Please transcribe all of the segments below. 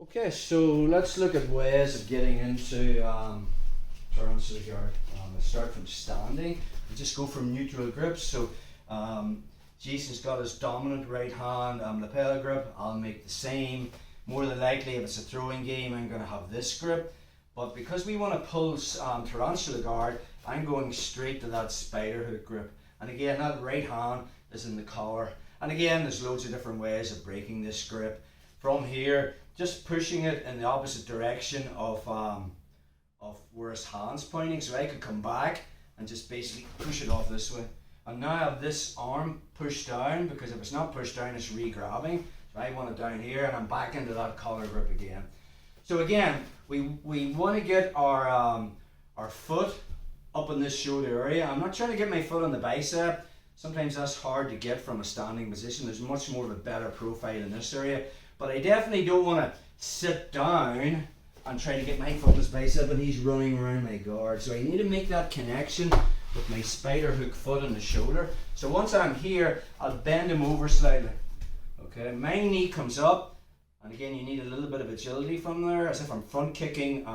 Okay, so let's look at ways of getting into Tarantula guard. Let's start from standing. We just go from neutral grips. So Jason's got his dominant right hand lapel grip. I'll make the same. More than likely, if it's a throwing game, I'm going to have this grip. But because we want to pull Tarantula guard, I'm going straight to that spider hook grip. And again, that right hand is in the collar. And again, there's loads of different ways of breaking this grip. From here, just pushing it in the opposite direction of where his hand's pointing, so I could come back and just basically push it off this way. And now I have this arm pushed down, because if it's not pushed down, it's re-grabbing. So I want it down here, and I'm back into that collar grip again. So again, we want to get our foot up in this shoulder area. I'm not trying to get my foot on the bicep. Sometimes that's hard to get from a standing position. There's much more of a better profile in this area. But I definitely don't want to sit down and try to get my foot on his bicep and he's running around my guard. So I need to make that connection with my spider hook foot on the shoulder. So once I'm here, I'll bend him over slightly. Okay, my knee comes up, and again you need a little bit of agility from there, as if I'm front kicking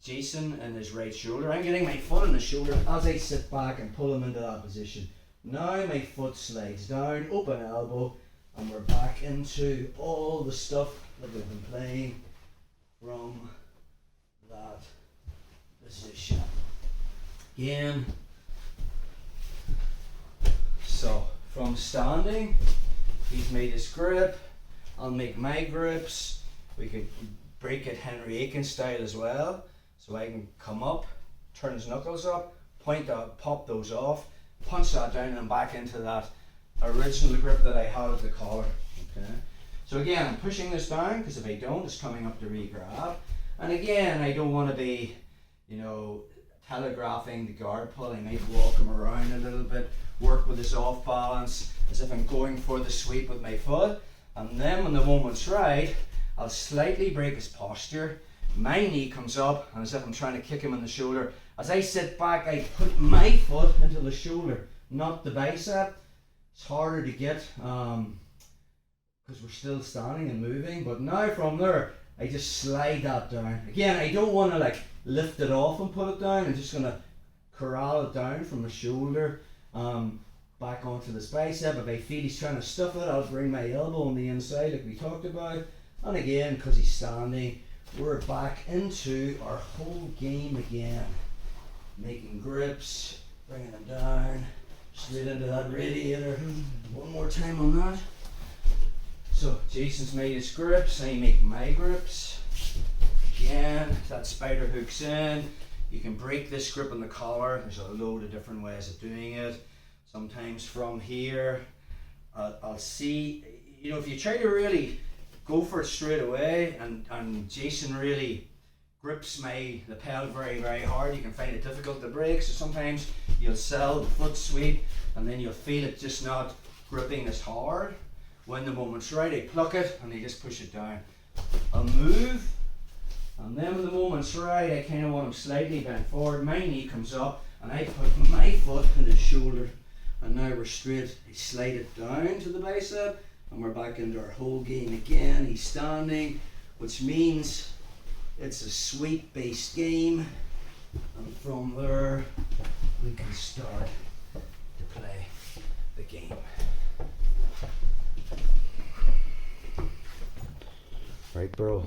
Jason in his right shoulder. I'm getting my foot on the shoulder as I sit back and pull him into that position. Now my foot slides down, open elbow, and we're back into all the stuff that we've been playing from that position. Again, so from standing, he's made his grip, I'll make my grips. We could break it Henry Aiken style as well. So I can come up, turn his knuckles up, point out, pop those off, punch that down, and I'm back into that original grip that I had at the collar. Okay. So again, I'm pushing this down, because if I don't, it's coming up to re-grab. And again, I don't want to be, telegraphing the guard pull. I might walk him around a little bit, work with this off balance, as if I'm going for the sweep with my foot. And then when the moment's right, I'll slightly break his posture. My knee comes up, and as if I'm trying to kick him in the shoulder. As I sit back, I put my foot into the shoulder, not the bicep. It's harder to get because we're still standing and moving, but now from there I just slide that down. Again, I don't want to lift it off and put it down. I'm just going to corral it down from the shoulder back onto this bicep. If I feel he's trying to stuff it, I'll bring my elbow on the inside like we talked about. And again, because he's standing, we're back into our whole game again, making grips, bringing them down straight into that radiator. One more time on that. So Jason's made his grips, I make my grips. Again, that spider hooks in. You can break this grip on the collar. There's a load of different ways of doing it. Sometimes from here, I'll see, if you try to really go for it straight away, and Jason really grips my lapel very, very hard, you can find it difficult to break. So sometimes you'll sell the foot sweep, and then you'll feel it just not gripping as hard. When the moment's right, I pluck it and I just push it down. I'll move, and then when the moment's right, I kind of want him slightly bent forward. My knee comes up, and I put my foot in his shoulder, and now we're straight. I slide it down to the bicep, and we're back into our whole game again. He's standing, which means it's a sweep based game, and from there we can start to play the game. Right, bro.